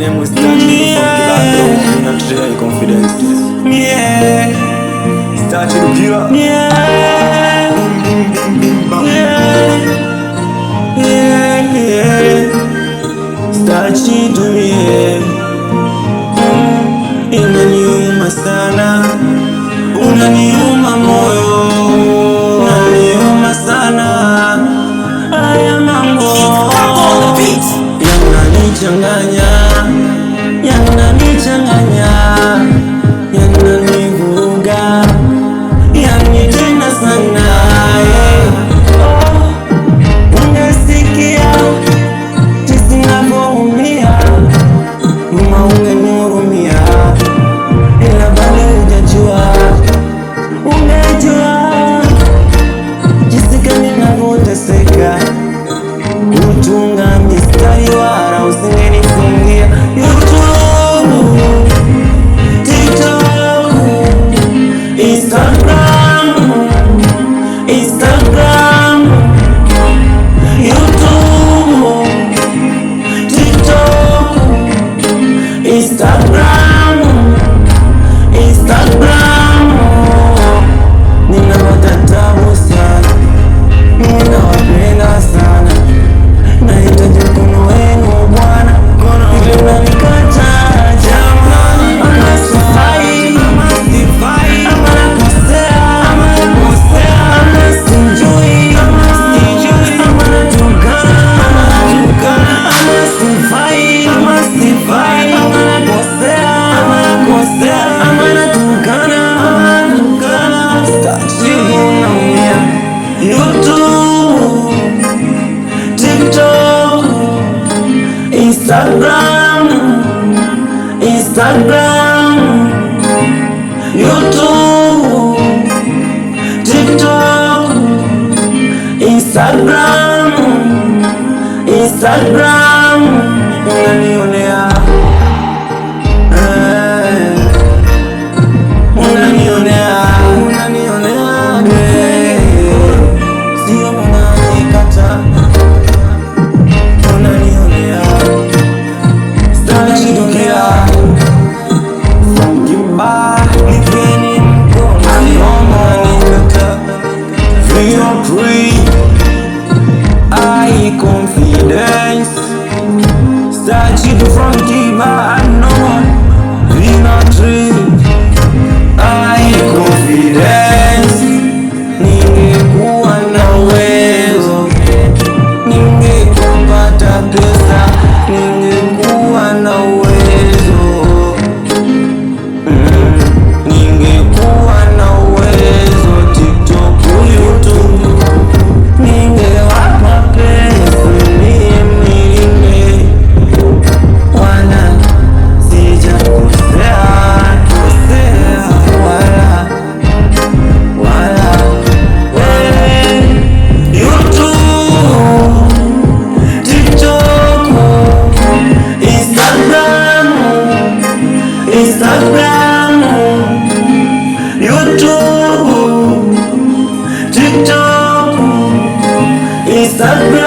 name was Starchy from Kibato. In a trade confidence. Starchy the killer. Starchy to me. Inaniuma sana, unaniuma moyo, unaniuma sana. Haya mambo yananichanganya, yananichanganya, yananivuruga, yanitenda sana. Ungesikia jinsi ninavyoumia, mama ungenihurumia, ila bado hujajua, ungejua jinsi gani ninavyoteseka. Kutunga mistari wala usingenifungia YouTube, TikTok, Instagram, YouTube, TikTok, Instagram. Ninawapenda sana, ninawapenda sana. Nahitaji mkono wenu Bwana, ili mnanikata jamani. Ama sifai, ama sifai, ama nakosea, ama nakosea, ama sijui, ama sijui, ama natukana, ama natukana, ama sifai, ama sifai, ama nakosea, ama nakosea, ama natukana, ama natukana. Starchy unaumia. YouTube, TikTok, Instagram, YouTube, TikTok, Instagram. Unanionea, unanionea, sio mnanikata. Confidence, Starchy from Kiba, I know, Vina Tree. Confidence, ningekuwa na uwezo, ningekupata pesa, ningekuwa na uwezo, ningekuwa na uwezo, TikTok, YouTube, ningewapa pesa. Instagram, YouTube, TikTok, Instagram.